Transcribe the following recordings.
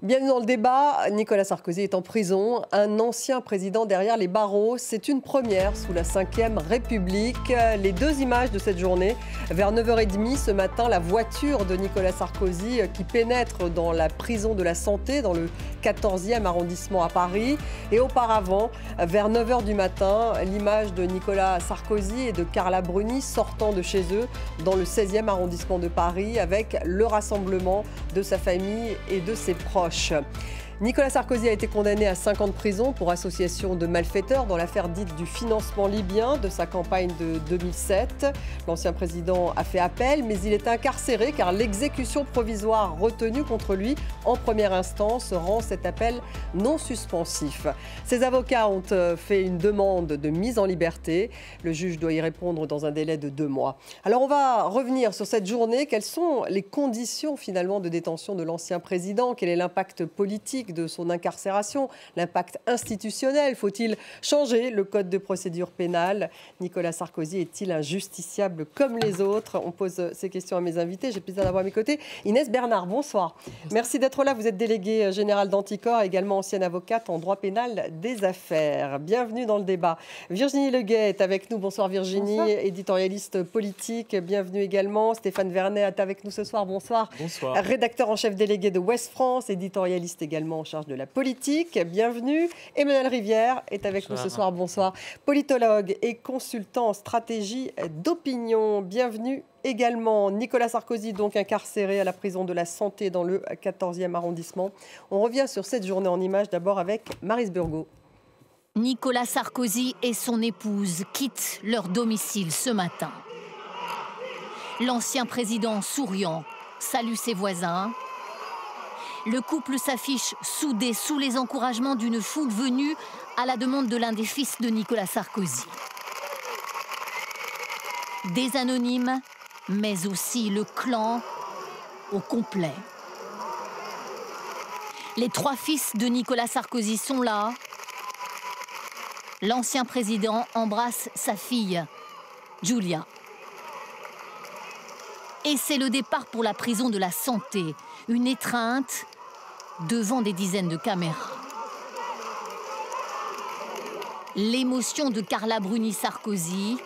Bienvenue dans le débat. Nicolas Sarkozy est en prison. Un ancien président derrière les barreaux. C'est une première sous la Ve République. Les deux images de cette journée. Vers 9h30 ce matin, la voiture de Nicolas Sarkozy qui pénètre dans la prison de la Santé, dans le 14e arrondissement à Paris. Et auparavant, vers 9h du matin, l'image de Nicolas Sarkozy et de Carla Bruni sortant de chez eux dans le 16e arrondissement de Paris avec le rassemblement de sa famille et de ses proches. Nicolas Sarkozy a été condamné à 5 ans de prison pour association de malfaiteurs dans l'affaire dite du financement libyen de sa campagne de 2007. L'ancien président a fait appel, mais il est incarcéré car l'exécution provisoire retenue contre lui en première instance rend cet appel non suspensif. Ses avocats ont fait une demande de mise en liberté. Le juge doit y répondre dans un délai de 2 mois. Alors on va revenir sur cette journée. Quelles sont les conditions finalement de détention de l'ancien président? Quel est l'impact politique de son incarcération, l'impact institutionnel? Faut-il changer le code de procédure pénale? Nicolas Sarkozy est-il un justiciable comme les autres? On pose ces questions à mes invités. J'ai le plaisir d'avoir à mes côtés Inès Bernard. Bonsoir. Merci d'être là. Vous êtes déléguée générale d'Anticor, également ancienne avocate en droit pénal des affaires. Bienvenue dans le débat. Virginie Leguet est avec nous. Bonsoir Virginie, bonsoir. Éditorialiste politique. Bienvenue également. Stéphane Vernet est avec nous ce soir. Bonsoir. Bonsoir. Rédacteur en chef délégué de Ouest France, éditorialiste également en charge de la politique. Bienvenue. Emmanuel Rivière est avec nous ce soir. Bonsoir. Politologue et consultant en stratégie d'opinion. Bienvenue également. Nicolas Sarkozy, donc incarcéré à la prison de la Santé dans le 14e arrondissement. On revient sur cette journée en images d'abord avec Maryse Burgot. Nicolas Sarkozy et son épouse quittent leur domicile ce matin. L'ancien président souriant salue ses voisins. Le couple s'affiche soudé sous les encouragements d'une foule venue à la demande de l'un des fils de Nicolas Sarkozy. Des anonymes, mais aussi le clan au complet. Les 3 fils de Nicolas Sarkozy sont là. L'ancien président embrasse sa fille, Julia. Et c'est le départ pour la prison de la Santé, une étreinte devant des dizaines de caméras. L'émotion de Carla Bruni Sarkozy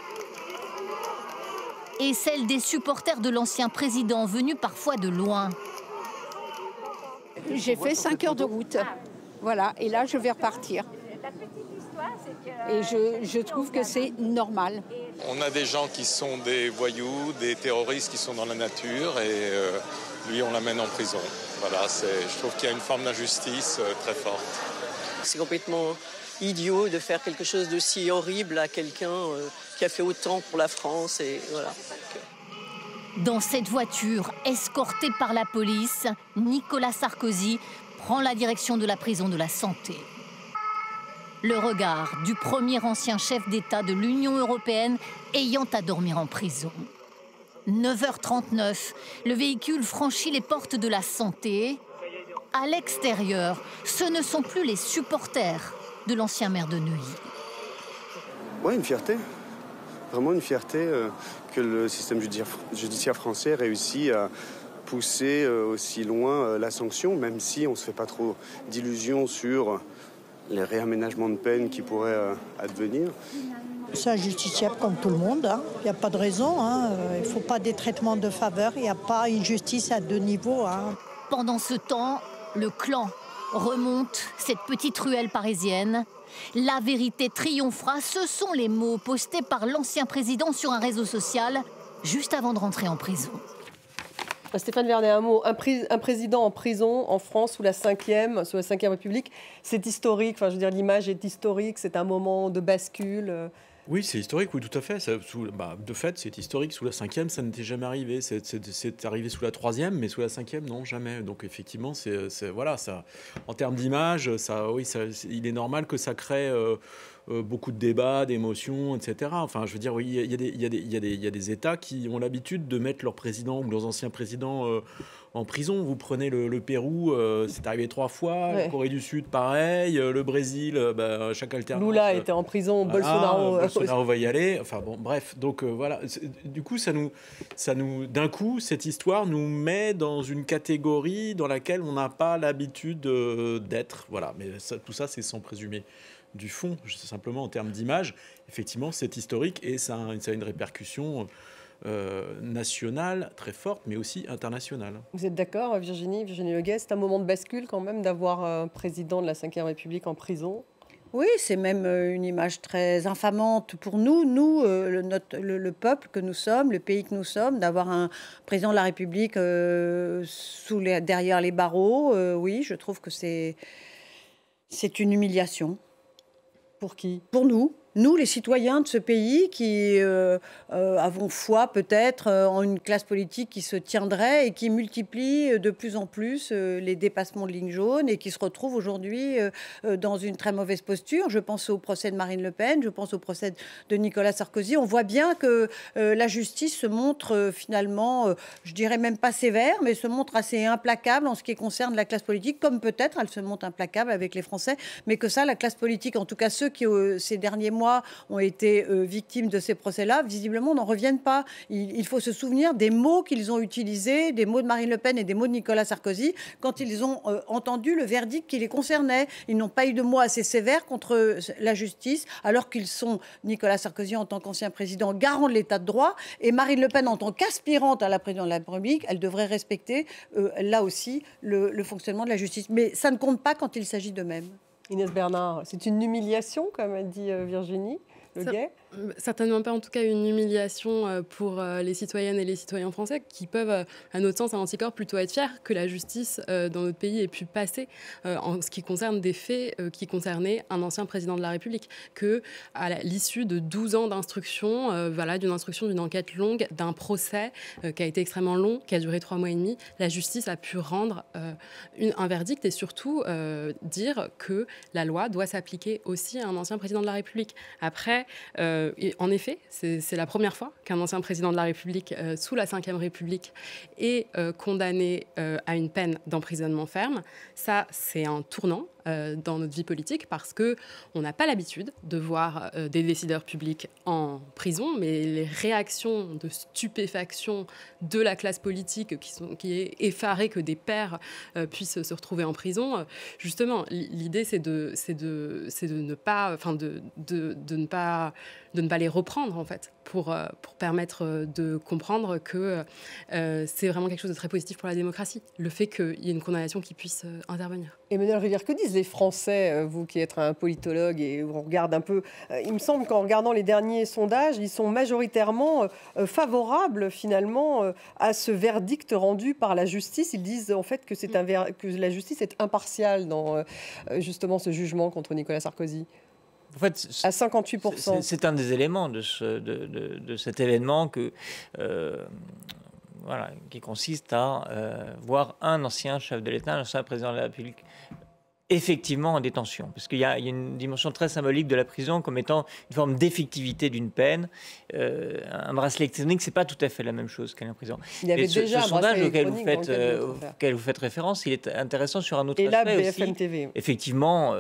et celle des supporters de l'ancien président venus parfois de loin. J'ai fait 5 heures de route, voilà, et là je vais repartir. Et je trouve que c'est normal. On a des gens qui sont des voyous, des terroristes qui sont dans la nature et lui on l'amène en prison. Voilà, je trouve qu'il y a une forme d'injustice très forte. C'est complètement idiot de faire quelque chose de si horrible à quelqu'un qui a fait autant pour la France. Et voilà. Dans cette voiture, escortée par la police, Nicolas Sarkozy prend la direction de la prison de la Santé. Le regard du premier ancien chef d'État de l'Union européenne ayant à dormir en prison. 9h39, le véhicule franchit les portes de la Santé. À l'extérieur, ce ne sont plus les supporters de l'ancien maire de Neuilly. Oui, une fierté. Vraiment une fierté que le système judiciaire français réussit à pousser aussi loin la sanction, même si on ne se fait pas trop d'illusions sur les réaménagements de peine qui pourraient advenir. C'est un justiciable comme tout le monde. Il n'y a pas de raison. Il ne faut pas des traitements de faveur. Il n'y a pas une justice à 2 niveaux. Pendant ce temps, le clan remonte cette petite ruelle parisienne. La vérité triomphera. Ce sont les mots postés par l'ancien président sur un réseau social juste avant de rentrer en prison. Stéphane Vernet, un mot. Un président en prison en France sous la Ve République, c'est historique. Enfin, je veux dire, l'image est historique. C'est un moment de bascule. Oui, c'est historique, oui, tout à fait. De fait, c'est historique. Sous la 5e, ça n'était jamais arrivé. C'est arrivé sous la 3e, mais sous la 5e, non, jamais. Donc, effectivement, voilà, ça, en termes d'image, il est normal que ça crée beaucoup de débats, d'émotions, etc. Enfin, je veux dire, oui, il y a des États qui ont l'habitude de mettre leurs présidents ou leurs anciens présidents en prison. Vous prenez le Pérou, c'est arrivé 3 fois, Ouais. la Corée du Sud, pareil, le Brésil, chaque alternance. Lula était en prison, Voilà, Bolsonaro. Bolsonaro va y aller. Enfin bon, bref. Donc voilà. Du coup, d'un coup, cette histoire nous met dans une catégorie dans laquelle on n'a pas l'habitude d'être. Voilà. Mais tout ça, c'est sans présumer du fond. Simplement en termes d'image, effectivement, c'est historique et ça a une répercussion nationale très forte, mais aussi internationale. Vous êtes d'accord, Virginie Leguet, c'est un moment de bascule quand même d'avoir un président de la Ve République en prison? Oui, c'est même une image très infamante pour nous, le peuple que nous sommes, le pays que nous sommes, d'avoir un président de la République derrière les barreaux. Oui, je trouve que c'est une humiliation. Pour qui? Pour nous, les citoyens de ce pays qui avons foi peut-être en une classe politique qui se tiendrait et qui multiplie de plus en plus les dépassements de lignes jaunes et qui se retrouve aujourd'hui dans une très mauvaise posture. Je pense au procès de Marine Le Pen, je pense au procès de Nicolas Sarkozy. On voit bien que la justice se montre finalement, je dirais même pas sévère, mais se montre assez implacable en ce qui concerne la classe politique, comme peut-être elle se montre implacable avec les Français, mais que ça, la classe politique, en tout cas ceux qui ces derniers mois ont été victimes de ces procès-là, visiblement n'en reviennent pas. Il faut se souvenir des mots qu'ils ont utilisés, des mots de Marine Le Pen et des mots de Nicolas Sarkozy, quand ils ont entendu le verdict qui les concernait. Ils n'ont pas eu de mots assez sévères contre la justice, alors qu'ils sont, Nicolas Sarkozy en tant qu'ancien président, garant de l'état de droit, et Marine Le Pen en tant qu'aspirante à la présidence de la République, elle devrait respecter là aussi le fonctionnement de la justice. Mais ça ne compte pas quand il s'agit d'eux-mêmes. Inès Bernard, c'est une humiliation, comme a dit Virginie Leguet? Certainement pas, en tout cas, une humiliation pour les citoyennes et les citoyens français qui peuvent, à notre sens, à Anticorps, plutôt être fiers que la justice dans notre pays ait pu passer en ce qui concerne des faits qui concernaient un ancien président de la République, que à l'issue de 12 ans d'instruction, d'une instruction, d'une enquête longue, d'un procès qui a été extrêmement long, qui a duré 3 mois et demi, la justice a pu rendre un verdict et surtout dire que la loi doit s'appliquer aussi à un ancien président de la République. Après, et en effet, c'est la première fois qu'un ancien président de la République, sous la Ve République, est condamné à une peine d'emprisonnement ferme. Ça, c'est un tournant dans notre vie politique parce qu'on n'a pas l'habitude de voir des décideurs publics en prison, mais les réactions de stupéfaction de la classe politique qui est effarée que des pairs puissent se retrouver en prison, justement, l'idée c'est de ne pas les reprendre en fait pour permettre de comprendre que c'est vraiment quelque chose de très positif pour la démocratie, le fait qu'il y ait une condamnation qui puisse intervenir. Emmanuel Rivière, que disent les Français, vous qui êtes un politologue et on regarde un peu, il me semble qu'en regardant les derniers sondages, ils sont majoritairement favorables finalement à ce verdict rendu par la justice. Ils disent en fait que, que la justice est impartiale dans justement ce jugement contre Nicolas Sarkozy. En fait, à 58%. C'est un des éléments de cet événement qui consiste à voir un ancien chef de l'État, un ancien président de la République, effectivement en détention. Parce qu'il y a une dimension très symbolique de la prison comme étant une forme d'effectivité d'une peine. Un bracelet électronique, c'est pas tout à fait la même chose qu'un prison. Il y avait déjà ce sondage auquel vous faites référence, il est intéressant sur un autre aspect. Et là, BFM aussi. TV. Effectivement.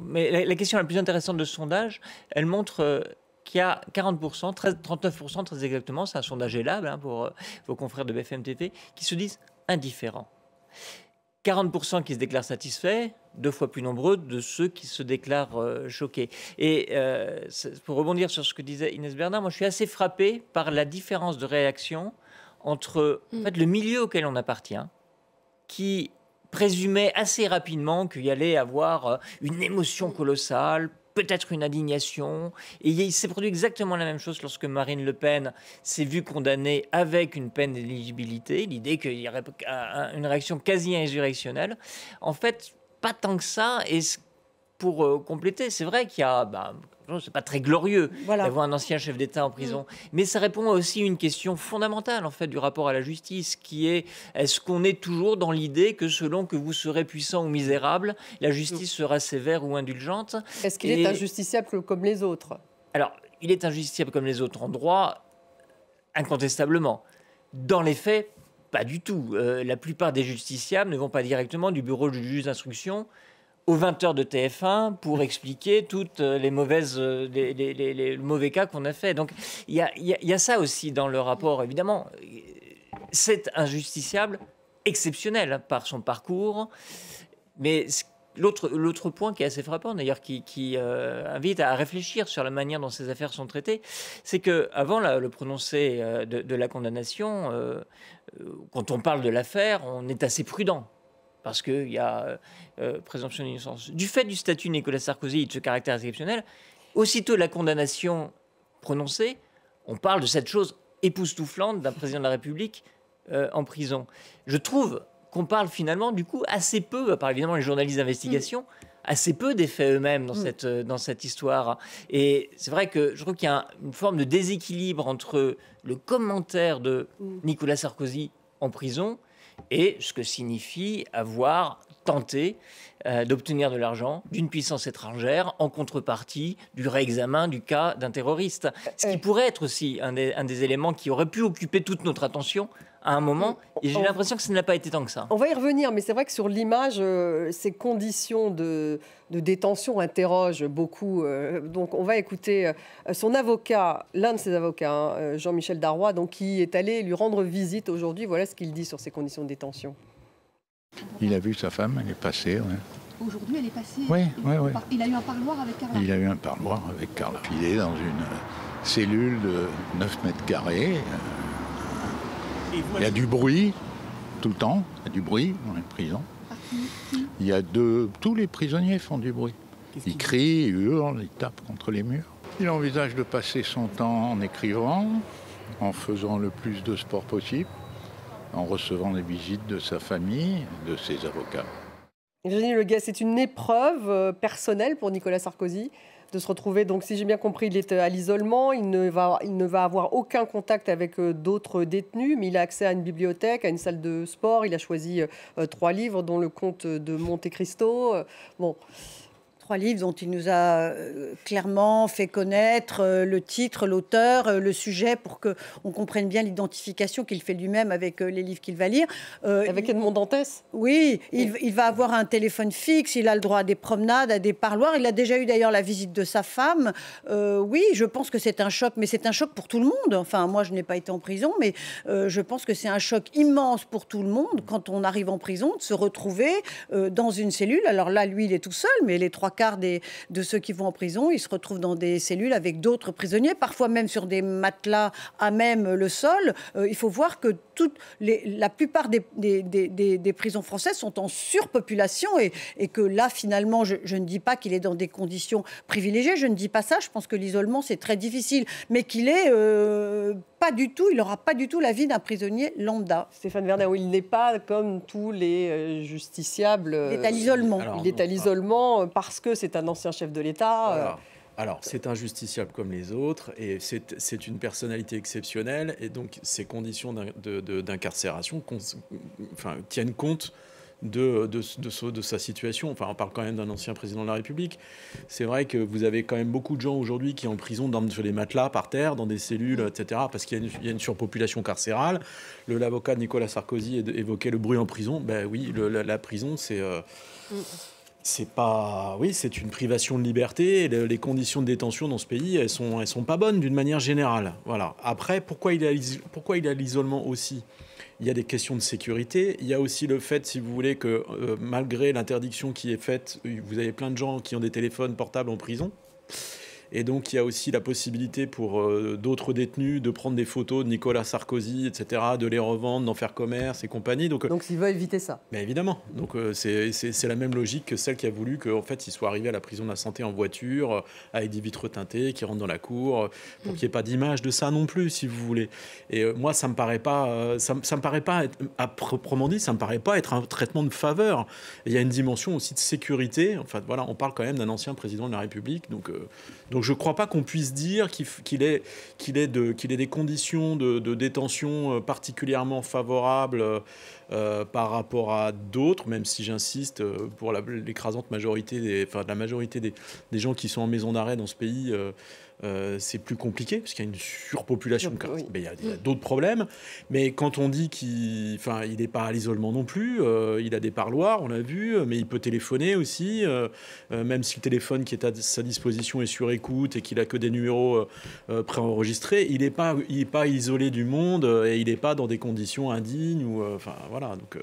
Mais la question la plus intéressante de ce sondage, elle montre... qu'il y a 40%, 39% très exactement, c'est un sondage élable pour vos confrères de BFM TV, qui se disent indifférents. 40% qui se déclarent satisfaits, 2 fois plus nombreux de ceux qui se déclarent choqués. Et pour rebondir sur ce que disait Inès Bernard, moi je suis assez frappé par la différence de réaction entre en fait, le milieu auquel on appartient, qui présumait assez rapidement qu'il y allait avoir une émotion colossale, peut-être une indignation. Et il s'est produit exactement la même chose lorsque Marine Le Pen s'est vue condamnée avec une peine d'éligibilité. L'idée qu'il y aurait une réaction quasi insurrectionnelle. En fait, pas tant que ça. Et pour compléter, c'est vrai qu'il y a... c'est pas très glorieux d'avoir un ancien chef d'État en prison, mais ça répond aussi à une question fondamentale en fait du rapport à la justice, qui est est-ce qu'on est toujours dans l'idée que selon que vous serez puissant ou misérable, la justice sera sévère ou indulgente? Est-ce qu'il est injusticiable comme les autres? Alors, il est injusticiable comme les autres en droit, incontestablement. Dans les faits, pas du tout. La plupart des justiciables ne vont pas directement du bureau du juge d'instruction aux 20h de TF1 pour expliquer toutes les mauvaises, les mauvais cas qu'on a fait. Donc il y a ça aussi dans le rapport, évidemment. C'est un justiciable exceptionnel par son parcours, mais l'autre point qui est assez frappant, d'ailleurs, qui invite à réfléchir sur la manière dont ces affaires sont traitées, c'est qu'avant le prononcé de la condamnation, quand on parle de l'affaire, on est assez prudent. Parce qu'il y a présomption d'innocence. Du fait du statut de Nicolas Sarkozy et de ce caractère exceptionnel, aussitôt la condamnation prononcée, on parle de cette chose époustouflante d'un président de la République en prison. Je trouve qu'on parle finalement, du coup, assez peu, à part évidemment les journalistes d'investigation, assez peu des faits eux-mêmes dans cette histoire. Et c'est vrai que je trouve qu'il y a une forme de déséquilibre entre le commentaire de Nicolas Sarkozy en prison et ce que signifie avoir tenté d'obtenir de l'argent d'une puissance étrangère en contrepartie du réexamen du cas d'un terroriste. Ce qui pourrait être aussi un des éléments qui aurait pu occuper toute notre attention à un moment, et j'ai l'impression que ça ne l'a pas été tant que ça. On va y revenir, mais c'est vrai que sur l'image, ces conditions de détention interrogent beaucoup. Donc on va écouter son avocat, l'un de ses avocats, Jean-Michel Darrois, donc, qui est allé lui rendre visite aujourd'hui. Voilà ce qu'il dit sur ces conditions de détention. Il a vu sa femme, elle est passée. Ouais. Aujourd'hui, elle est passée. Oui. Il a eu un parloir avec Carla. Il a eu un parloir avec Carla. Il est dans une cellule de 9 mètres carrés. Il y a du bruit tout le temps. Il y a du bruit dans les prisons. Il y a tous les prisonniers font du bruit. Ils crient, ils hurlent, ils tapent contre les murs. Il envisage de passer son temps en écrivant, en faisant le plus de sport possible, en recevant les visites de sa famille, de ses avocats. Virginie Leguet, c'est une épreuve personnelle pour Nicolas Sarkozy de se retrouver, donc si j'ai bien compris, il est à l'isolement, il ne va avoir aucun contact avec d'autres détenus, mais il a accès à une bibliothèque, à une salle de sport, il a choisi 3 livres, dont le Comte de Monte Cristo. Bon. 3 livres dont il nous a clairement fait connaître le titre, l'auteur, le sujet, pour qu'on comprenne bien l'identification qu'il fait lui-même avec les livres qu'il va lire. Avec Edmond Dantès. Oui, il va avoir un téléphone fixe, il a le droit à des promenades, à des parloirs. Il a déjà eu d'ailleurs la visite de sa femme. Oui, je pense que c'est un choc, mais c'est un choc pour tout le monde. Enfin, moi, je n'ai pas été en prison, mais je pense que c'est un choc immense pour tout le monde quand on arrive en prison, de se retrouver dans une cellule. Alors là, lui, il est tout seul, mais les 3 quarts de ceux qui vont en prison, ils se retrouvent dans des cellules avec d'autres prisonniers, parfois même sur des matelas à même le sol. Il faut voir que la plupart des prisons françaises sont en surpopulation et que là, finalement, je ne dis pas qu'il est dans des conditions privilégiées, je ne dis pas ça, je pense que l'isolement, c'est très difficile, mais qu'il est pas du tout, il n'aura pas du tout la vie d'un prisonnier lambda. Stéphane Werner, où il n'est pas comme tous les justiciables. Il est à l'isolement. Il est à l'isolement parce que c'est un ancien chef de l'État. Alors, c'est un justiciable comme les autres, et c'est une personnalité exceptionnelle, et donc ces conditions d'incarcération tiennent compte de sa situation. Enfin, on parle quand même d'un ancien président de la République. C'est vrai que vous avez quand même beaucoup de gens aujourd'hui qui sont en prison sur des matelas par terre, dans des cellules, etc., parce qu'il y a une surpopulation carcérale. L'avocat de Nicolas Sarkozy évoquait le bruit en prison. Ben oui, la prison, c'est pas... Oui, c'est une privation de liberté. Les conditions de détention dans ce pays, elles sont pas bonnes d'une manière générale. Voilà. Après, pourquoi il est à l'isolement aussi ? Il y a des questions de sécurité. Il y a aussi le fait, si vous voulez, que malgré l'interdiction qui est faite, vous avez plein de gens qui ont des téléphones portables en prison. Et donc, il y a aussi la possibilité pour d'autres détenus de prendre des photos de Nicolas Sarkozy, etc., de les revendre, d'en faire commerce et compagnie. Donc il veut éviter ça. Mais évidemment. Donc, c'est la même logique que celle qui a voulu qu'en fait, il soit arrivé à la prison de la Santé en voiture, avec des vitres teintées, qui rentrent dans la cour, pour qu'il n'y ait pas d'image de ça non plus, si vous voulez. Et moi, ça me paraît pas, ça me paraît pas être, à proprement dit, ça me paraît pas être un traitement de faveur. Et il y a une dimension aussi de sécurité. Enfin, voilà, on parle quand même d'un ancien président de la République. Donc je ne crois pas qu'on puisse dire qu'il ait des conditions de détention particulièrement favorables par rapport à d'autres, même si j'insiste, pour l'écrasante majorité, la majorité des gens qui sont en maison d'arrêt dans ce pays, c'est plus compliqué, parce qu'il y a une surpopulation, oui. Il y a d'autres problèmes. Mais quand on dit qu'il n'est pas à l'isolement non plus, il a des parloirs, on l'a vu, mais il peut téléphoner aussi, même si le téléphone qui est à sa disposition est sur écoute et qu'il n'a que des numéros préenregistrés, il n'est pas isolé du monde et il n'est pas dans des conditions indignes. Voilà, donc...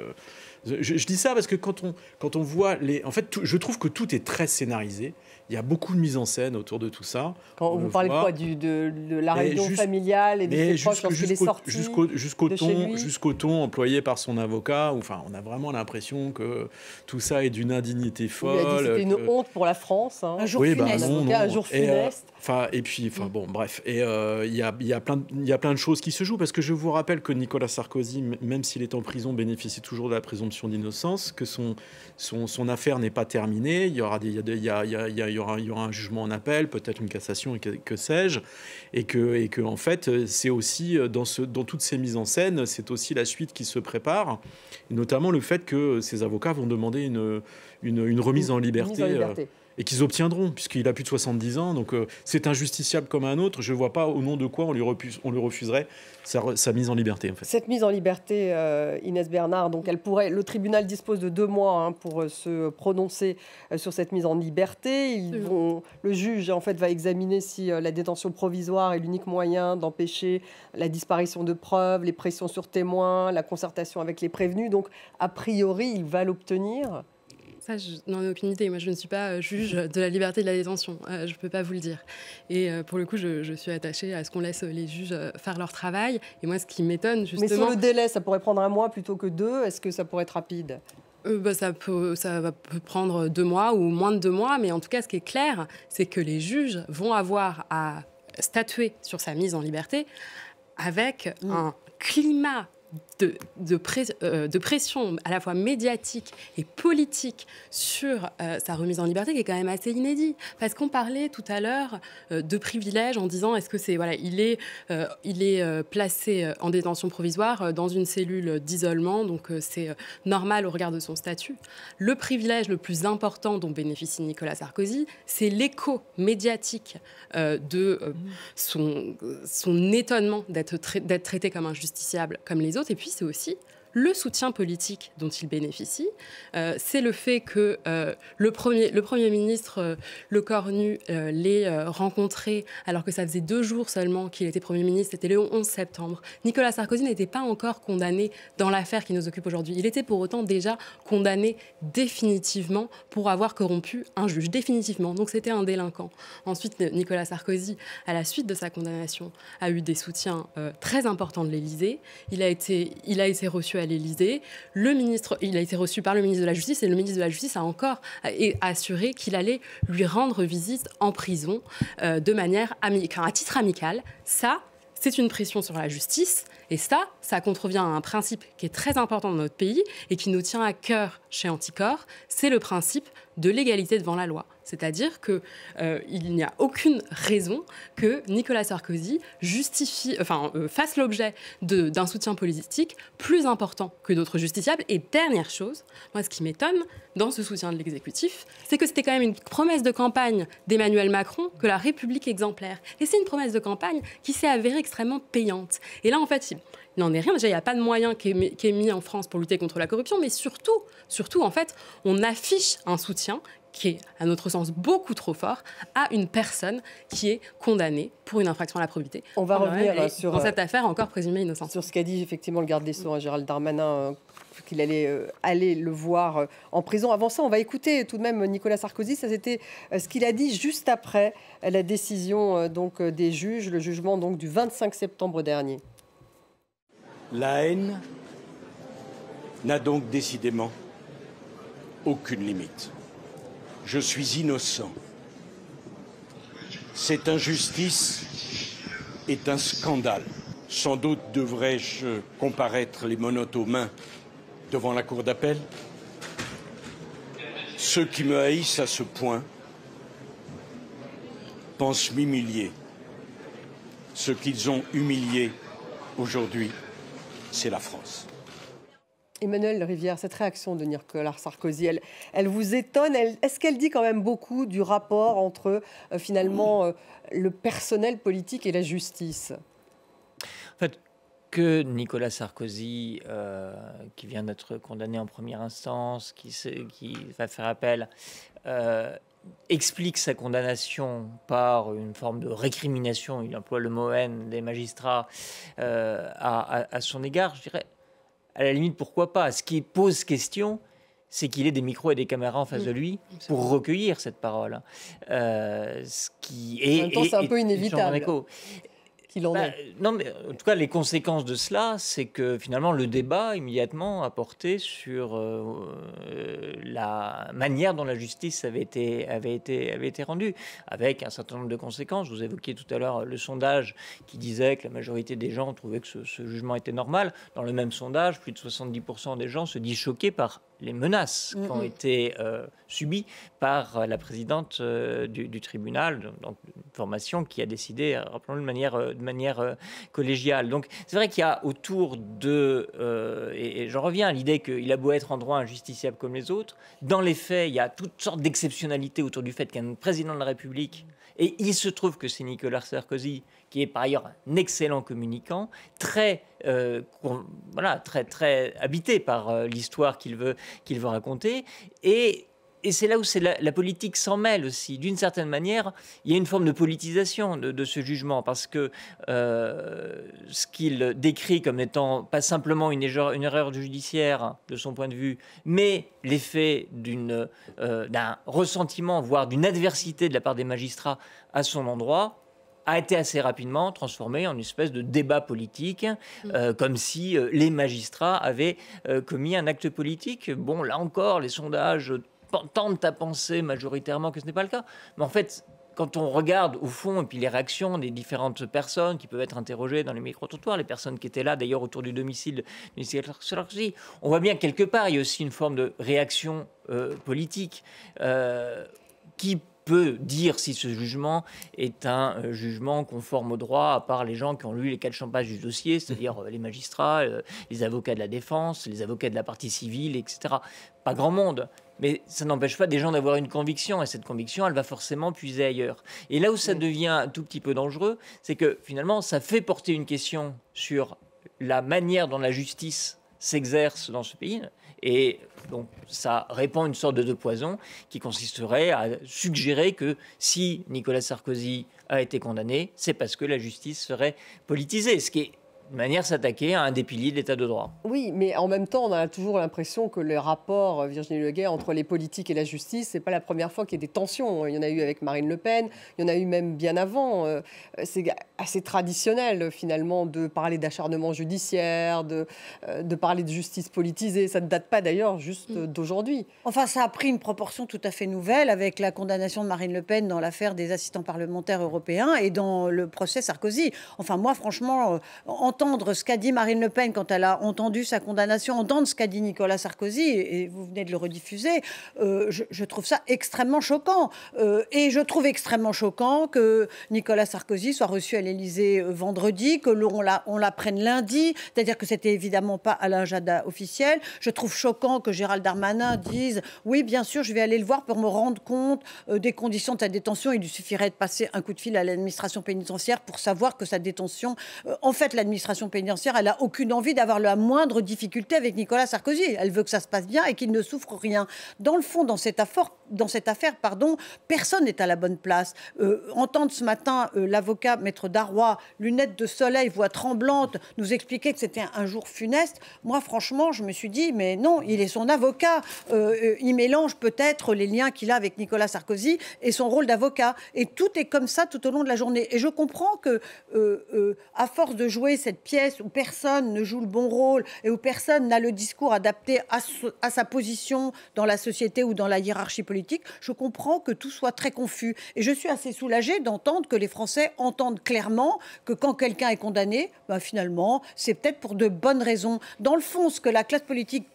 Je dis ça parce que quand on voit en fait, je trouve que tout est très scénarisé. Il y a beaucoup de mise en scène autour de tout ça. Quand vous parlez de quoi, de la réunion familiale et de ses proches lorsqu'il est sorti jusqu'au ton employé par son avocat. On a vraiment l'impression que tout ça est d'une indignité folle. Il a dit que c'était une honte pour la France. Hein. Un jour funeste. Un jour funeste. Bon, bref. Et il y a plein de choses qui se jouent, parce que je vous rappelle que Nicolas Sarkozy, même s'il est en prison, bénéficie toujours de la présomption d'innocence, que son affaire n'est pas terminée. Il y aura un jugement en appel, peut-être une cassation, et que sais-je, et que en fait, c'est aussi dans toutes ces mises en scène, c'est aussi la suite qui se prépare, et notamment le fait que ses avocats vont demander une remise en liberté. Et qu'ils obtiendront, puisqu'il a plus de 70 ans. Donc c'est un justiciable comme un autre. Je ne vois pas au nom de quoi on lui refuserait sa mise en liberté. En fait. Cette mise en liberté, Inès Bernard, donc le tribunal dispose de 2 mois pour se prononcer sur cette mise en liberté. Le juge en fait, va examiner si la détention provisoire est l'unique moyen d'empêcher la disparition de preuves, les pressions sur témoins, la concertation avec les prévenus. Donc a priori, il va l'obtenir. Ça, je n'en ai aucune idée. Moi, je ne suis pas juge de la liberté de la détention. Je ne peux pas vous le dire. Et pour le coup, je suis attachée à ce qu'on laisse les juges faire leur travail. Et moi, ce qui m'étonne, justement... Mais sur le délai, ça pourrait prendre 1 mois plutôt que 2. Est-ce que ça pourrait être rapide ? Ça peut prendre 2 mois ou moins de 2 mois. Mais en tout cas, ce qui est clair, c'est que les juges vont avoir à statuer sur sa mise en liberté avec un climat de pression à la fois médiatique et politique sur sa remise en liberté, qui est quand même assez inédit. Parce qu'on parlait tout à l'heure de privilèges en disant est-ce que c'est... Voilà, il est placé en détention provisoire dans une cellule d'isolement, donc c'est normal au regard de son statut. Le privilège le plus important dont bénéficie Nicolas Sarkozy, c'est l'écho médiatique de son étonnement d'être traité comme un justiciable comme les autres. Et puis, c'est aussi le soutien politique dont il bénéficie. C'est le fait que le Premier ministre Le Cornu l'ait rencontré alors que ça faisait 2 jours seulement qu'il était Premier ministre, c'était le 11 septembre. Nicolas Sarkozy n'était pas encore condamné dans l'affaire qui nous occupe aujourd'hui. Il était pour autant déjà condamné définitivement pour avoir corrompu un juge, définitivement. Donc c'était un délinquant. Ensuite, Nicolas Sarkozy, à la suite de sa condamnation, a eu des soutiens très importants de l'Élysée. Il a été reçu à l'Élysée. Il a été reçu par le ministre de la Justice et le ministre de la Justice a encore assuré qu'il allait lui rendre visite en prison de manière à titre amical. Ça, c'est une pression sur la justice et ça contrevient à un principe qui est très important dans notre pays et qui nous tient à cœur chez Anticor, c'est le principe de l'égalité devant la loi. C'est-à-dire qu'il n'y a aucune raison que Nicolas Sarkozy fasse l'objet d'un soutien politique plus important que d'autres justiciables. Et dernière chose, moi, ce qui m'étonne dans ce soutien de l'exécutif, c'est que c'était quand même une promesse de campagne d'Emmanuel Macron que la République exemplaire. Et c'est une promesse de campagne qui s'est avérée extrêmement payante. Et là, en fait, il n'en est rien. Déjà, il n'y a pas de moyen qui est mis en France pour lutter contre la corruption, mais surtout, en fait, on affiche un soutien qui est, à notre sens, beaucoup trop fort, à une personne qui est condamnée pour une infraction à la probité. On va revenir sur dans cette affaire encore présumée innocente. Sur ce qu'a dit effectivement le garde des Sceaux, Gérald Darmanin, qu'il allait aller le voir en prison. Avant ça, on va écouter tout de même Nicolas Sarkozy. Ça, c'était ce qu'il a dit juste après la décision donc des juges, le jugement donc du 25 septembre dernier. La haine n'a donc décidément aucune limite. Je suis innocent. Cette injustice est un scandale. Sans doute devrais-je comparaître les menottes aux mains devant la cour d'appel. Ceux qui me haïssent à ce point pensent m'humilier. Ce qu'ils ont humilié aujourd'hui, c'est la France. Emmanuel Rivière, cette réaction de Nicolas Sarkozy, elle vous étonne? Est-ce qu'elle dit quand même beaucoup du rapport entre finalement le personnel politique et la justice? En fait, que Nicolas Sarkozy, qui vient d'être condamné en première instance, qui va faire appel, explique sa condamnation par une forme de récrimination, il emploie le mot haine des magistrats à son égard, je dirais, à la limite, pourquoi pas. Ce qui pose question, c'est qu'il ait des micros et des caméras en face de lui pour recueillir cette parole. Ce qui est, en même temps, c'est un peu inévitable qu'il en est. Non, mais en tout cas, les conséquences de cela, c'est que finalement, le débat immédiatement a porté sur la manière dont la justice avait été rendue, avec un certain nombre de conséquences. Vous évoquiez tout à l'heure le sondage qui disait que la majorité des gens trouvaient que ce jugement était normal. Dans le même sondage, plus de 70% des gens se disent choqués par les menaces qui ont été subies par la présidente du tribunal, donc une formation qui a décidé, rappelons-le, de manière collégiale. Donc c'est vrai qu'il y a autour de, et j'en reviens à l'idée qu'il a beau être en droit injusticiable comme les autres, dans les faits, il y a toutes sortes d'exceptionnalités autour du fait qu'un président de la République, et il se trouve que c'est Nicolas Sarkozy, qui est par ailleurs un excellent communicant, très habité par l'histoire qu'il veut raconter. Et c'est là où la politique s'en mêle aussi. D'une certaine manière, il y a une forme de politisation de ce jugement, parce que ce qu'il décrit comme n'étant pas simplement une erreur judiciaire de son point de vue, mais l'effet d'un ressentiment, voire d'une adversité de la part des magistrats à son endroit, a été assez rapidement transformé en une espèce de débat politique, comme si les magistrats avaient commis un acte politique. Bon, là encore, les sondages tendent à penser majoritairement que ce n'est pas le cas. Mais en fait, quand on regarde au fond, et puis les réactions des différentes personnes qui peuvent être interrogées dans les micro-trottoirs, les personnes qui étaient là d'ailleurs autour du domicile de Nicolas Sarkozy, on voit bien que quelque part, il y a aussi une forme de réaction politique qui peut dire si ce jugement est un jugement conforme au droit, à part les gens qui ont lu les 4 pages du dossier, c'est-à-dire les magistrats, les avocats de la défense, les avocats de la partie civile, etc. Pas grand monde. Mais ça n'empêche pas des gens d'avoir une conviction, et cette conviction, elle va forcément puiser ailleurs. Et là où ça devient un tout petit peu dangereux, c'est que finalement, ça fait porter une question sur la manière dont la justice s'exerce dans ce pays. Et donc, ça répand une sorte de poison qui consisterait à suggérer que si Nicolas Sarkozy a été condamné, c'est parce que la justice serait politisée, ce qui est de manière s'attaquer à un des piliers de l'état de droit. Oui, mais en même temps, on a toujours l'impression que le rapport, Virginie Leguet, entre les politiques et la justice, c'est pas la première fois qu'il y a des tensions. Il y en a eu avec Marine Le Pen, il y en a eu même bien avant. C'est assez traditionnel, finalement, de parler d'acharnement judiciaire, de parler de justice politisée. Ça ne date pas, d'ailleurs, juste d'aujourd'hui. Enfin, ça a pris une proportion tout à fait nouvelle avec la condamnation de Marine Le Pen dans l'affaire des assistants parlementaires européens et dans le procès Sarkozy. Enfin, moi, franchement, entendre ce qu'a dit Marine Le Pen quand elle a entendu sa condamnation, entendre ce qu'a dit Nicolas Sarkozy, et vous venez de le rediffuser, je trouve ça extrêmement choquant. Et je trouve extrêmement choquant que Nicolas Sarkozy soit reçu à l'Élysée vendredi, que l'on la prenne lundi, c'est-à-dire que c'était évidemment pas à l'agenda officiel. Je trouve choquant que Gérald Darmanin dise « Oui, bien sûr, je vais aller le voir pour me rendre compte des conditions de sa détention. Il lui suffirait de passer un coup de fil à l'administration pénitentiaire pour savoir que sa détention... En fait, l'administration l'administration pénitentiaire, elle n'a aucune envie d'avoir la moindre difficulté avec Nicolas Sarkozy. Elle veut que ça se passe bien et qu'il ne souffre rien. Dans le fond, dans cette affaire, personne n'est à la bonne place. Entendre ce matin l'avocat Maître Darrois, lunettes de soleil, voix tremblante, nous expliquer que c'était un jour funeste, moi franchement je me suis dit mais non, il est son avocat. Il mélange peut-être les liens qu'il a avec Nicolas Sarkozy et son rôle d'avocat. Et tout est comme ça tout au long de la journée. Et je comprends que à force de jouer cette pièce où personne ne joue le bon rôle et où personne n'a le discours adapté à sa position dans la société ou dans la hiérarchie politique, je comprends que tout soit très confus. Et je suis assez soulagée d'entendre que les Français entendent clairement que quand quelqu'un est condamné, finalement, c'est peut-être pour de bonnes raisons. Dans le fond, ce que la classe politique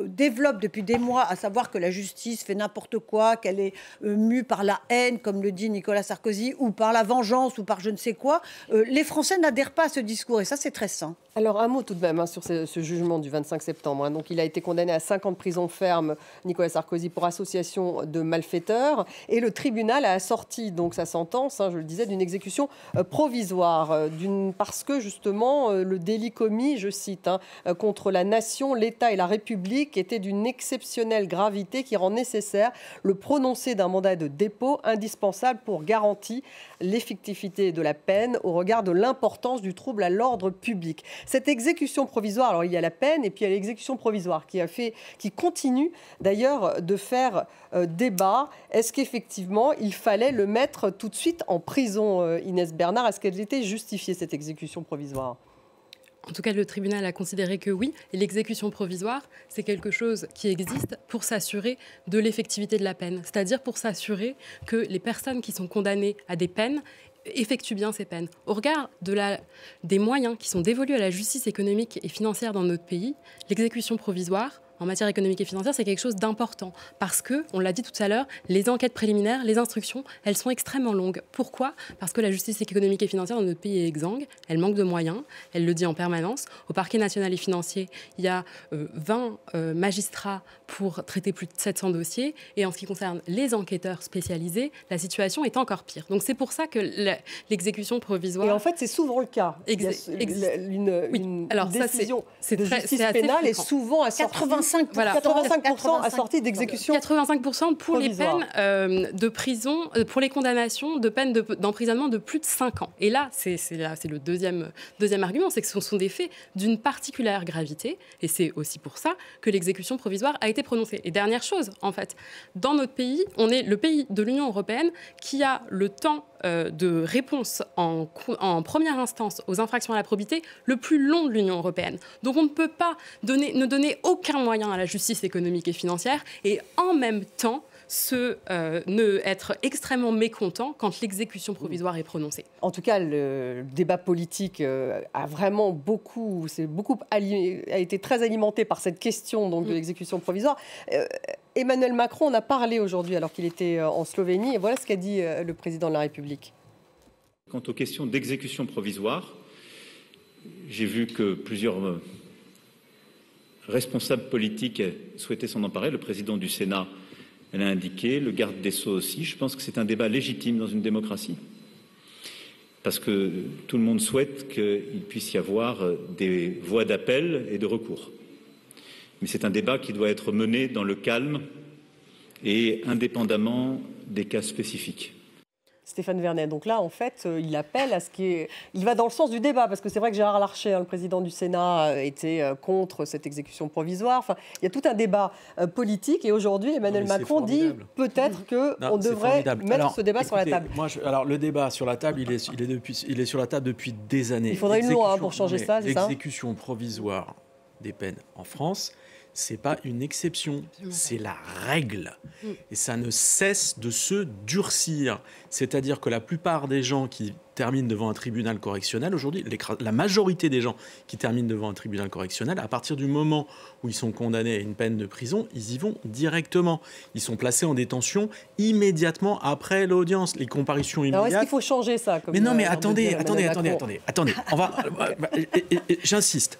développe depuis des mois, à savoir que la justice fait n'importe quoi, qu'elle est mue par la haine, comme le dit Nicolas Sarkozy, ou par la vengeance, ou par je ne sais quoi, les Français n'adhèrent pas à ce discours, et ça c'est très sain. Alors un mot tout de même sur ce jugement du 25 septembre. Donc il a été condamné à 5 ans de prison ferme, Nicolas Sarkozy, pour association de malfaiteurs, et le tribunal a assorti donc sa sentence, je le disais, d'une exécution provisoire, parce que justement le délit commis, je cite, contre la nation, l'État et la République était d'une exceptionnelle gravité qui rend nécessaire le prononcé d'un mandat de dépôt indispensable pour garantir l'effectivité de la peine au regard de l'importance du trouble à l'ordre public. Cette exécution provisoire, alors il y a la peine et puis il y a l'exécution provisoire qui continue d'ailleurs de faire débat. Est-ce qu'effectivement il fallait le mettre tout de suite en prison, Inès Bernard? Est-ce qu'elle était justifiée, cette exécution provisoire? En tout cas, le tribunal a considéré que oui. Et l'exécution provisoire, c'est quelque chose qui existe pour s'assurer de l'effectivité de la peine. C'est-à-dire pour s'assurer que les personnes qui sont condamnées à des peines effectuent bien ces peines. Au regard des moyens qui sont dévolus à la justice économique et financière dans notre pays, l'exécution provisoire, en matière économique et financière, c'est quelque chose d'important parce que, on l'a dit tout à l'heure, les enquêtes préliminaires, les instructions, elles sont extrêmement longues. Pourquoi ? Parce que la justice économique et financière dans notre pays est exsangue, elle manque de moyens, elle le dit en permanence. Au parquet national et financier, il y a 20 magistrats pour traiter plus de 700 dossiers et en ce qui concerne les enquêteurs spécialisés, la situation est encore pire. Donc c'est pour ça que l'exécution provisoire... Et en fait, c'est souvent le cas. Une décision de justice pénale est souvent assortie 85% assortie d'exécution. 85% pour provisoire. Les peines de prison, pour les condamnations de peines d'emprisonnement de plus de 5 ans. Et là, c'est le deuxième argument, c'est que ce sont des faits d'une particulière gravité. Et c'est aussi pour ça que l'exécution provisoire a été prononcée. Et dernière chose, en fait, dans notre pays, on est le pays de l'Union européenne qui a le temps de réponse en première instance aux infractions à la probité le plus long de l'Union européenne. Donc on ne peut pas ne donner aucun moyen à la justice économique et financière et en même temps être extrêmement mécontent quand l'exécution provisoire est prononcée. En tout cas, le débat politique a été très alimenté par cette question donc, de l'exécution provisoire. Emmanuel Macron en a parlé aujourd'hui alors qu'il était en Slovénie et voilà ce qu'a dit le président de la République. Quant aux questions d'exécution provisoire, j'ai vu que plusieurs responsables politiques souhaitaient s'en emparer. Le président du Sénat l'a indiqué, le garde des Sceaux aussi. Je pense que c'est un débat légitime dans une démocratie. Parce que tout le monde souhaite qu'il puisse y avoir des voies d'appel et de recours. Mais c'est un débat qui doit être mené dans le calme et indépendamment des cas spécifiques. Stéphane Vernet, donc là, en fait, il appelle à ce qui est... Il va dans le sens du débat, parce que c'est vrai que Gérard Larcher, le président du Sénat, était contre cette exécution provisoire. Enfin, il y a tout un débat politique, et aujourd'hui, Emmanuel Macron dit peut-être qu'on devrait mettre ce débat sur la table. Alors, le débat sur la table, il est sur la table depuis des années. Il faudrait une loi pour changer ça, c'est ça ? L'exécution provisoire des peines en France, c'est pas une exception, c'est la règle. Et ça ne cesse de se durcir. C'est-à-dire que la plupart des gens qui terminent devant un tribunal correctionnel, aujourd'hui, la majorité des gens qui terminent devant un tribunal correctionnel, à partir du moment où ils sont condamnés à une peine de prison, ils y vont directement. Ils sont placés en détention immédiatement après l'audience. Les comparutions immédiates... Alors, est-ce qu'il faut changer ça Mais non, mais attendez. J'insiste.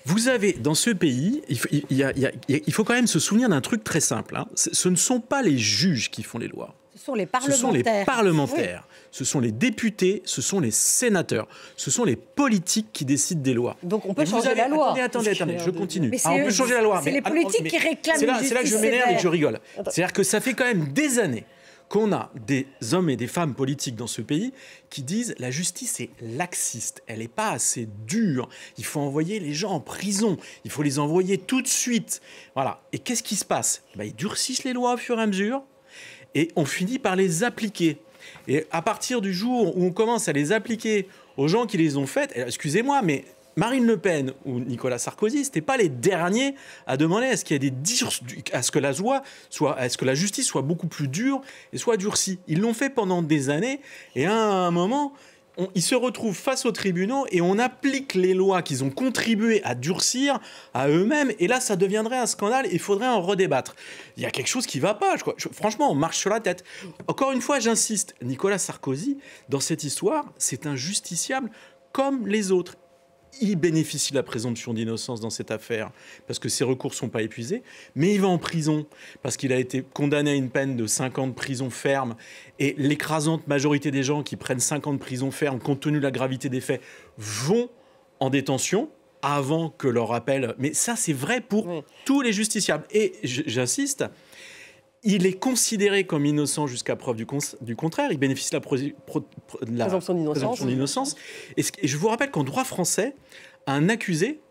Vous avez, dans ce pays, il faut quand même se souvenir d'un truc très simple. Ce ne sont pas les juges qui font les lois. Ce sont les Ce sont les parlementaires. parlementaires, ce sont les députés, ce sont les sénateurs, ce sont les politiques qui décident des lois. Donc on peut Et vous changer la loi. Attendez, je continue. Mais On peut changer la loi. c'est les politiques qui réclament C'est là une que je justice m'énerve et que je sévère. rigole. C'est-à-dire que ça fait quand même des années qu'on a des hommes et des femmes politiques dans ce pays qui disent la justice est laxiste, elle n'est pas assez dure, il faut envoyer les gens en prison, il faut les envoyer tout de suite. Voilà. Et qu'est-ce qui se passe ? Ils durcissent les lois au fur et à mesure et on finit par les appliquer. Et à partir du jour où on commence à les appliquer aux gens qui les ont faites, excusez-moi, mais Marine Le Pen ou Nicolas Sarkozy, c'était pas les derniers à demander à ce qu'il y ait à ce que la loi soit, à ce que la justice soit beaucoup plus dure et soit durcie. Ils l'ont fait pendant des années et à un moment, ils se retrouvent face aux tribunaux et on applique les lois qu'ils ont contribué à durcir à eux-mêmes. Et là, ça deviendrait un scandale et il faudrait en redébattre. Il y a quelque chose qui ne va pas. Franchement, on marche sur la tête. Encore une fois, j'insiste, Nicolas Sarkozy, dans cette histoire, c'est un justiciable comme les autres. Il bénéficie de la présomption d'innocence dans cette affaire parce que ses recours ne sont pas épuisés, mais il va en prison parce qu'il a été condamné à une peine de 5 ans de prison ferme et l'écrasante majorité des gens qui prennent 5 ans de prison ferme compte tenu de la gravité des faits vont en détention avant que leur appel... Mais ça, c'est vrai pour tous les justiciables. Et j'insiste... Il est considéré comme innocent jusqu'à preuve du contraire. Il bénéficie de la présomption d'innocence. Et je vous rappelle qu'en droit français, un accusé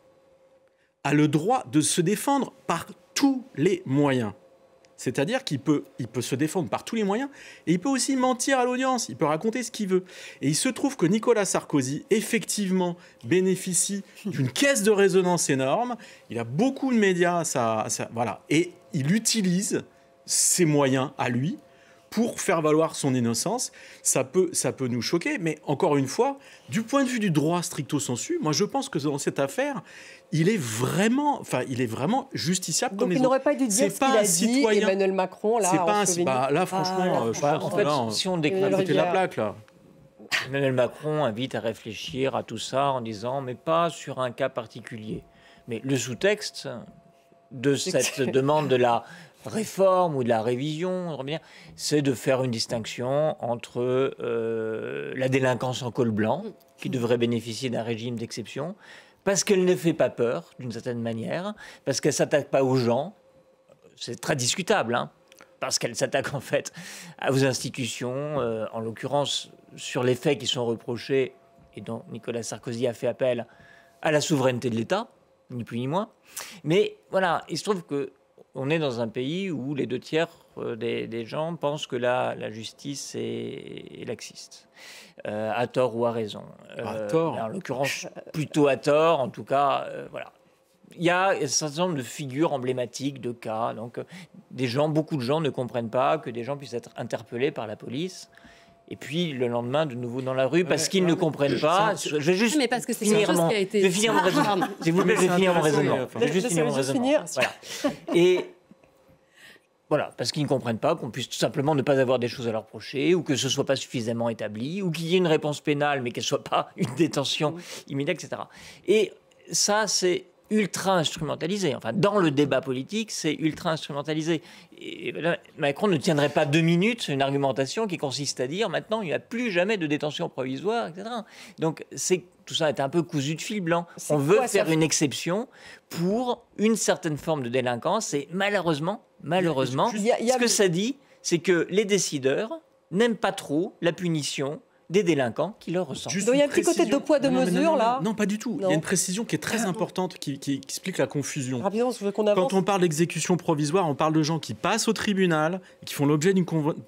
a le droit de se défendre par tous les moyens. C'est-à-dire qu'il peut se défendre par tous les moyens et il peut aussi mentir à l'audience. Il peut raconter ce qu'il veut. Et il se trouve que Nicolas Sarkozy, effectivement, bénéficie d'une caisse de résonance énorme. Il a beaucoup de médias, voilà. Et il utilise ses moyens à lui pour faire valoir son innocence. Ça peut nous choquer, mais encore une fois, du point de vue du droit stricto sensu, moi je pense que dans cette affaire, il est vraiment justiciable. Donc comme les il n'aurait pas dû dire ce qu'il a dit, Emmanuel Macron, là, en Slovénie. Là, franchement, je pense en fait, si on déclare la plaque, là. Emmanuel Macron invite à réfléchir à tout ça en disant, mais pas sur un cas particulier. Mais le sous-texte de cette demande de la réforme ou de la révision, c'est de faire une distinction entre la délinquance en col blanc, qui devrait bénéficier d'un régime d'exception, parce qu'elle ne fait pas peur, d'une certaine manière, parce qu'elle ne s'attaque pas aux gens, c'est très discutable, hein, parce qu'elle s'attaque en fait aux institutions, en l'occurrence sur les faits qui sont reprochés, et dont Nicolas Sarkozy a fait appel à la souveraineté de l'État, ni plus ni moins. Mais voilà, il se trouve que on est dans un pays où les 2 tiers des gens pensent que la justice est laxiste, à tort ou à raison. À tort. En l'occurrence, plutôt à tort, en tout cas, voilà. Il y a un certain nombre de figures emblématiques, de cas. Donc, beaucoup de gens ne comprennent pas que des gens puissent être interpellés par la police. Et puis le lendemain, de nouveau dans la rue, parce qu'ils ne comprennent pas. Je vais juste mais parce que c'est quelque chose qui a été... Je vais finir mon raisonnement. S'il vous plaît, je vais finir mon raisonnement. Je vais juste finir mon raisonnement. Voilà. Et voilà, parce qu'ils ne comprennent pas qu'on puisse tout simplement ne pas avoir des choses à leur reprocher, ou que ce ne soit pas suffisamment établi, ou qu'il y ait une réponse pénale, mais qu'elle ne soit pas une détention immédiate, etc. Et ça, c'est ultra instrumentalisé. Enfin, dans le débat politique, c'est ultra instrumentalisé. Et Macron ne tiendrait pas 2 minutes une argumentation qui consiste à dire maintenant il n'y a plus jamais de détention provisoire, etc. Donc tout ça est un peu cousu de fil blanc. On veut faire une exception pour une certaine forme de délinquance et malheureusement, ce que ça dit, c'est que les décideurs n'aiment pas trop la punition des délinquants qui leur ressemblent. Donc il y a un petit côté 2 poids 2 mesures là. Non, pas du tout. Il y a une précision qui est très importante qui explique la confusion. Rapidement, je veux qu'on avance. Quand on parle d'exécution provisoire, on parle de gens qui passent au tribunal, qui font l'objet d'une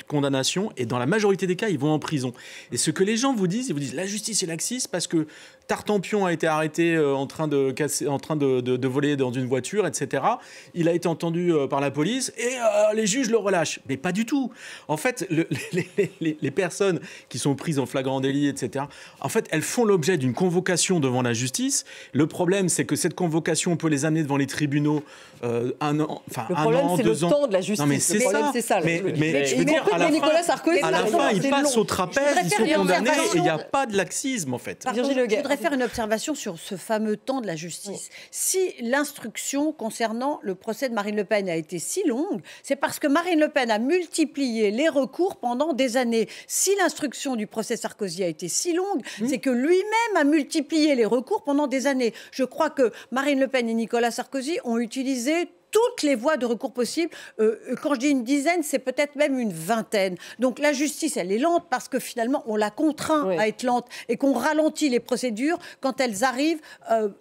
condamnation, et dans la majorité des cas, ils vont en prison. Et ce que les gens vous disent, ils vous disent la justice est laxiste parce que Tartampion a été arrêté en train de voler dans une voiture, etc. Il a été entendu par la police et les juges le relâchent. Mais pas du tout. En fait, les personnes qui sont prises en flagrant délit, etc., en fait, elles font l'objet d'une convocation devant la justice. Le problème, c'est que cette convocation, on peut les amener devant les tribunaux 1 an, enfin 1 an, 2 ans. Le problème, c'est le temps de la justice. Non, mais c'est ça. Mais je veux dire, à la fin, ils passent au trapèze, ils sont condamnés et il n'y a pas de laxisme, en fait. Je voudrais faire une observation sur ce fameux temps de la justice. Si l'instruction concernant le procès de Marine Le Pen a été si longue, c'est parce que Marine Le Pen a multiplié les recours pendant des années. Si l'instruction du procès Sarkozy a été si longue, c'est que lui-même a multiplié les recours pendant des années. Je crois que Marine Le Pen et Nicolas Sarkozy ont utilisé toutes les voies de recours possibles. Quand je dis une dizaine, c'est peut-être même une vingtaine. Donc la justice, elle est lente parce que finalement, on la contraint à être lente et qu'on ralentit les procédures quand elles arrivent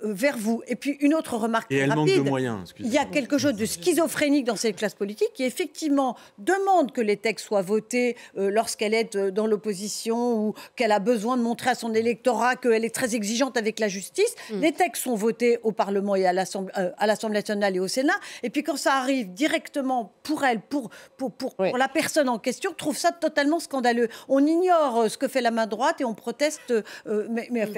vers vous. Et puis une autre remarque rapide. Manque de moyens. Il y a quelque chose de schizophrénique dans cette classe politique qui effectivement demande que les textes soient votés lorsqu'elle est dans l'opposition ou qu'elle a besoin de montrer à son électorat qu'elle est très exigeante avec la justice. Les textes sont votés au Parlement et à l'Assemblée nationale et au Sénat. Et puis quand ça arrive directement pour elle, pour la personne en question, trouve ça totalement scandaleux. On ignore ce que fait la main droite et on proteste,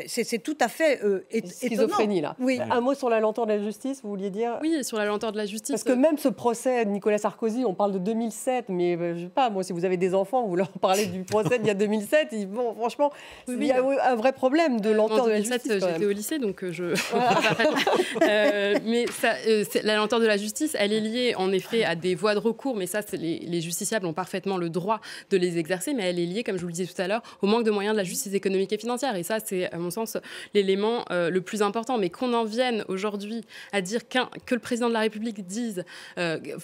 c'est tout à fait schizophrénie étonnant. là. Oui. Un mot sur la lenteur de la justice, vous vouliez dire? Oui, sur la lenteur de la justice. Parce que même ce procès de Nicolas Sarkozy, on parle de 2007, mais je sais pas, moi si vous avez des enfants, vous leur parlez du procès d'il y a 2007, bon, franchement, il y a un vrai problème de lenteur de la justice. En 2007, j'étais au lycée, donc je... mais la lenteur de la justice, elle est liée en effet à des voies de recours, mais ça, les justiciables ont parfaitement le droit de les exercer, mais elle est liée, comme je vous le disais tout à l'heure, au manque de moyens de la justice économique et financière. Et ça, c'est, à mon sens, l'élément le plus important. Mais qu'on en vienne aujourd'hui à dire que le président de la République dise,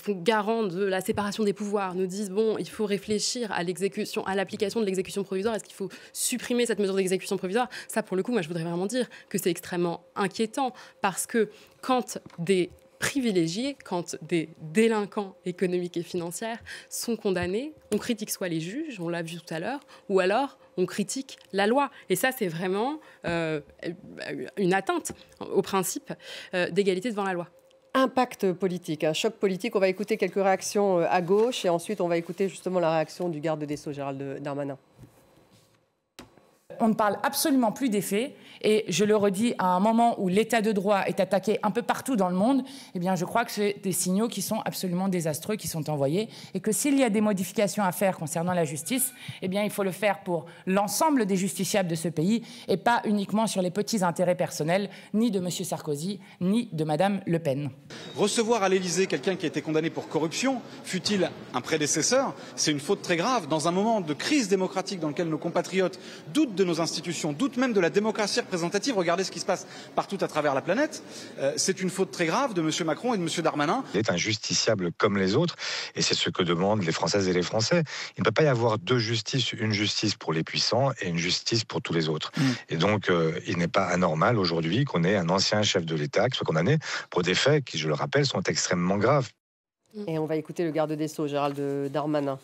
garant de la séparation des pouvoirs, nous dise, bon, il faut réfléchir à l'exécution, à l'application de l'exécution provisoire, est-ce qu'il faut supprimer cette mesure d'exécution provisoire? Ça, pour le coup, moi, je voudrais vraiment dire que c'est extrêmement inquiétant, parce que quand des privilégiés, quand des délinquants économiques et financiers sont condamnés, on critique soit les juges, on l'a vu tout à l'heure, ou alors on critique la loi. Et ça, c'est vraiment une atteinte au principe d'égalité devant la loi. Impact politique, un choc politique. On va écouter quelques réactions à gauche et ensuite on va écouter justement la réaction du garde des Sceaux, Gérald Darmanin. On ne parle absolument plus des faits. Et je le redis, à un moment où l'état de droit est attaqué un peu partout dans le monde, eh bien, je crois que c'est des signaux qui sont absolument désastreux qui sont envoyés. Et que s'il y a des modifications à faire concernant la justice, eh bien, il faut le faire pour l'ensemble des justiciables de ce pays et pas uniquement sur les petits intérêts personnels, ni de M. Sarkozy, ni de Mme Le Pen. Recevoir à l'Élysée quelqu'un qui a été condamné pour corruption, fût-il un prédécesseur, c'est une faute très grave. Dans un moment de crise démocratique dans lequel nos compatriotes doutent de nos institutions, doutent même de la démocratie représentative, regardez ce qui se passe partout à travers la planète, c'est une faute très grave de M. Macron et de M. Darmanin. Il est un justiciable comme les autres, et c'est ce que demandent les Françaises et les Français. Il ne peut pas y avoir deux justices, une justice pour les puissants et une justice pour tous les autres. Et donc, il n'est pas anormal aujourd'hui qu'on ait un ancien chef de l'État qui soit condamné pour des faits qui, je le rappelle, sont extrêmement graves. Et on va écouter le garde des Sceaux, Gérald Darmanin.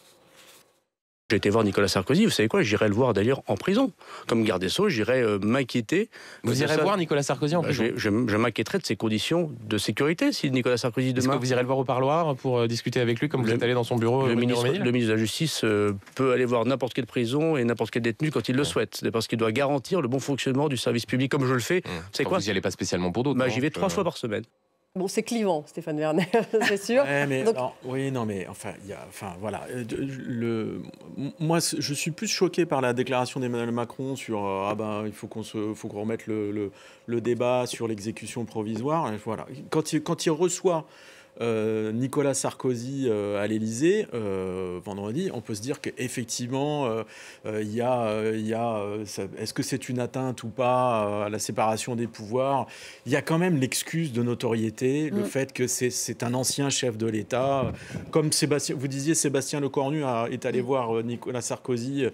J'ai été voir Nicolas Sarkozy, vous savez quoi, j'irai le voir d'ailleurs en prison. Comme garde des Sceaux, j'irai m'inquiéter. Vous irez voir Nicolas Sarkozy en prison? Je m'inquiéterai de ses conditions de sécurité si Nicolas Sarkozy demain... Est-ce que vous irez le voir au parloir pour discuter avec lui, comme vous êtes allé dans son bureau? Le ministre de la Justice peut aller voir n'importe quelle prison et n'importe quel détenu quand il le souhaite. C'est parce qu'il doit garantir le bon fonctionnement du service public comme je le fais. C'est quoi? Vous n'y allez pas spécialement pour d'autres? J'y vais 3 fois par semaine. Bon, c'est clivant, Stéphane Werner, c'est sûr. Ouais, mais donc... alors, oui, non, mais voilà. Moi, je suis plus choqué par la déclaration d'Emmanuel Macron sur il faut qu'on remette le débat sur l'exécution provisoire. Voilà. Quand il reçoit Nicolas Sarkozy à l'Élysée vendredi, on peut se dire qu'effectivement est-ce que c'est une atteinte ou pas à la séparation des pouvoirs? Il y a quand même l'excuse de notoriété, le fait que c'est un ancien chef de l'État, comme vous disiez, Sébastien Lecornu est allé voir Nicolas Sarkozy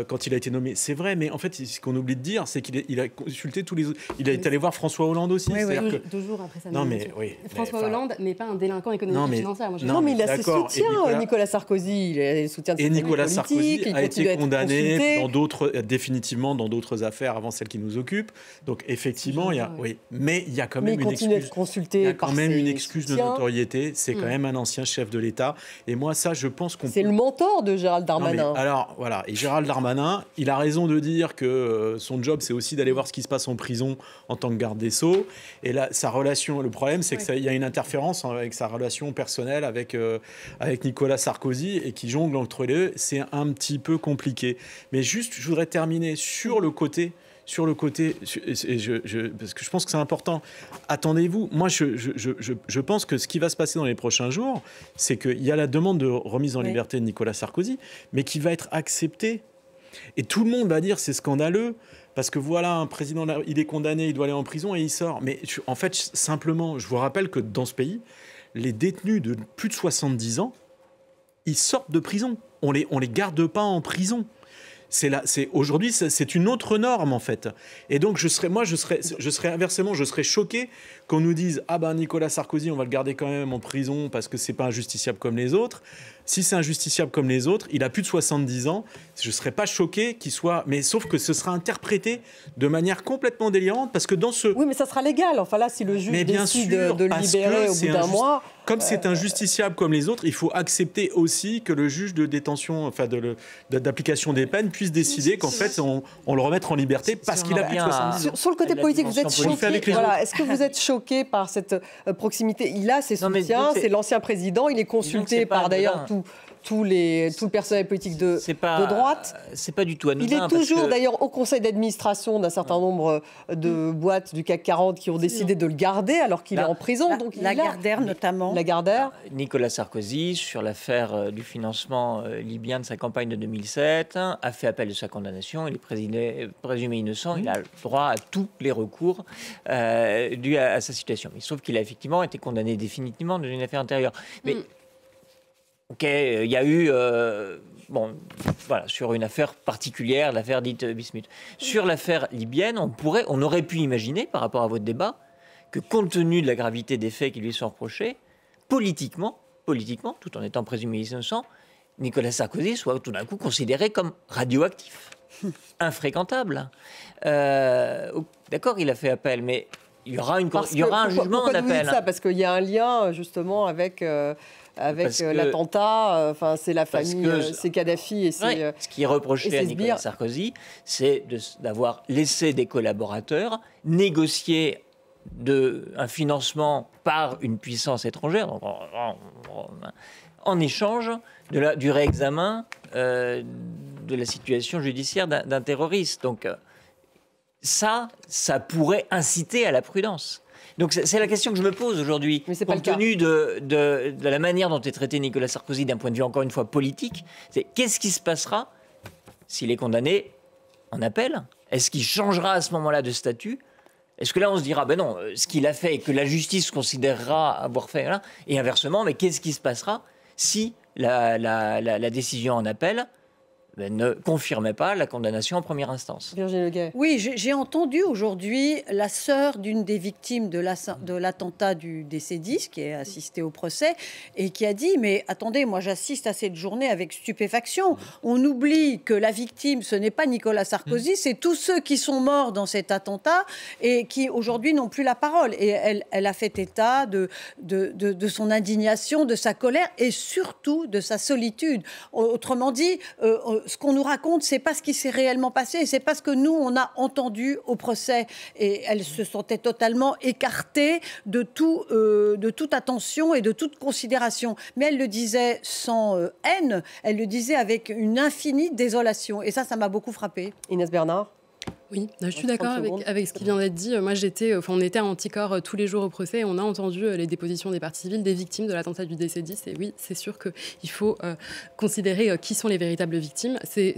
quand il a été nommé. C'est vrai, mais en fait ce qu'on oublie de dire, c'est qu'il a consulté tous les autres. Il est allé voir François Hollande aussi. Oui, toujours après sa nomination. François Hollande n'est pas un délinquant économique et financier. Non, mais il a ses soutiens, Nicolas Sarkozy. Il a les soutiens de ses Nicolas Sarkozy a été condamné définitivement dans d'autres affaires avant celle qui nous occupe. Donc effectivement, mais il y a quand même une excuse de notoriété. C'est quand même un ancien chef de l'État. Et moi, ça, je pense qu'on... C'est le mentor de Gérald Darmanin. Alors, voilà. Et Gérald Darmanin, il a raison de dire que son job, c'est aussi d'aller voir ce qui se passe en prison en tant que garde des Sceaux. Et là, sa relation... Le problème, c'est qu'il y a une interférence avec sa relation personnelle avec Nicolas Sarkozy et qui jongle entre les deux. C'est un petit peu compliqué. Mais juste, je voudrais terminer sur le côté sur le côté, parce que je pense que c'est important, attendez-vous. Moi, je pense que ce qui va se passer dans les prochains jours, c'est qu'il y a la demande de remise en liberté de Nicolas Sarkozy, mais qui va être acceptée. Et tout le monde va dire c'est scandaleux, parce que voilà, un président, il est condamné, il doit aller en prison et il sort. Mais en fait, simplement, je vous rappelle que dans ce pays, les détenus de plus de 70 ans, ils sortent de prison. On les garde pas en prison. Aujourd'hui, c'est une autre norme, en fait. Et donc, je serais inversement, je serais choqué qu'on nous dise « Ah ben, Nicolas Sarkozy, on va le garder quand même en prison parce que c'est pas injusticiable comme les autres. » Si c'est injusticiable comme les autres, il a plus de 70 ans, je ne serais pas choqué qu'il soit... Mais sauf que ce sera interprété de manière complètement délirante, parce que dans ce... Oui, mais ça sera légal. Enfin là, si le juge décide de le libérer au bout d'un mois... Comme c'est injusticiable comme les autres, il faut accepter aussi que le juge de détention, enfin d'application des peines, puisse décider qu'en fait, on le remette en liberté parce qu'il a plus de 70 ans. Sur le côté politique, vous êtes choqué. Voilà. Est-ce que vous êtes choqué par cette proximité? Il a ses soutiens, c'est l'ancien président, il est consulté par d'ailleurs tout le personnel politique de droite. C'est pas du tout anodin. Il est toujours d'ailleurs au conseil d'administration d'un certain nombre de boîtes du CAC 40 qui ont décidé de le garder alors qu'il est en prison. Donc Lagardère notamment. Lagardère. Nicolas Sarkozy, sur l'affaire du financement libyen de sa campagne de 2007, a fait appel de sa condamnation. Il est présumé innocent. Il a le droit à tous les recours dus à sa situation. Il se trouve qu'il a effectivement été condamné définitivement dans une affaire antérieure. Mais ok, il y a eu, sur une affaire particulière, l'affaire dite Bismuth. Sur l'affaire libyenne, on aurait pu imaginer, par rapport à votre débat, que compte tenu de la gravité des faits qui lui sont reprochés, politiquement, tout en étant présumé innocent, Nicolas Sarkozy soit tout d'un coup considéré comme radioactif, infréquentable. D'accord, il a fait appel, mais il y aura un jugement en appel. Vous dites ça parce qu'il y a un lien justement avec l'attentat, c'est la famille, c'est Kadhafi et c'est... Ce qui est reproché à Nicolas Sarkozy, c'est d'avoir laissé des collaborateurs négocier un financement par une puissance étrangère, donc en échange du réexamen de la situation judiciaire d'un terroriste. Donc ça pourrait inciter à la prudence. Donc c'est la question que je me pose aujourd'hui, compte tenu de la manière dont est traité Nicolas Sarkozy d'un point de vue encore une fois politique. C'est qu'est-ce qui se passera s'il est condamné en appel? Est-ce qu'il changera à ce moment-là de statut? Est-ce que là on se dira ben non, ce qu'il a fait et que la justice considérera avoir fait, voilà. Et inversement, mais qu'est-ce qui se passera si la décision en appel ne confirmait pas la condamnation en première instance? Virginie Leguet. Oui, j'ai entendu aujourd'hui la sœur d'une des victimes de l'attentat du DC-10 qui a assisté au procès et qui a dit « Mais attendez, moi j'assiste à cette journée avec stupéfaction. On oublie que la victime, ce n'est pas Nicolas Sarkozy, c'est tous ceux qui sont morts dans cet attentat et qui aujourd'hui n'ont plus la parole. » Et elle a fait état de son indignation, de sa colère et surtout de sa solitude. Autrement dit, ce qu'on nous raconte, c'est pas ce qui s'est réellement passé, c'est pas ce que nous on a entendu au procès. Et elle se sentait totalement écartée de toute attention et de toute considération. Mais elle le disait sans haine, elle le disait avec une infinie désolation. Et ça m'a beaucoup frappée. Inès Bernard. Oui, je suis d'accord avec ce qui vient d'être dit. Moi, on était à Anticor tous les jours au procès et on a entendu les dépositions des parties civiles des victimes de l'attentat du DC-10. Et oui, c'est sûr qu'il faut considérer qui sont les véritables victimes. C'est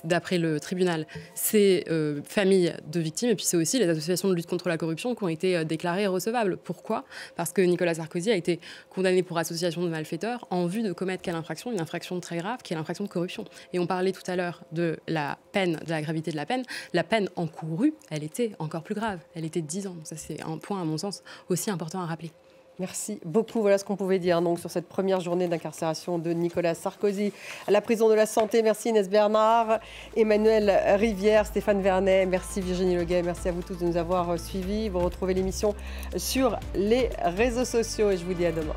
d'après le tribunal, ces familles de victimes et puis c'est aussi les associations de lutte contre la corruption qui ont été déclarées recevables. Pourquoi? Parce que Nicolas Sarkozy a été condamné pour association de malfaiteurs en vue de commettre quelle infraction? Une infraction très grave qui est l'infraction de corruption. Et on parlait tout à l'heure de la peine, de la gravité de la peine. La peine encourue, elle était encore plus grave. Elle était de 10 ans. Ça, c'est un point, à mon sens, aussi important à rappeler. Merci beaucoup. Voilà ce qu'on pouvait dire donc, sur cette première journée d'incarcération de Nicolas Sarkozy à la prison de la Santé. Merci Inès Bernard, Emmanuel Rivière, Stéphane Vernet. Merci Virginie Leguet. Merci à vous tous de nous avoir suivis. Vous retrouvez l'émission sur les réseaux sociaux et je vous dis à demain.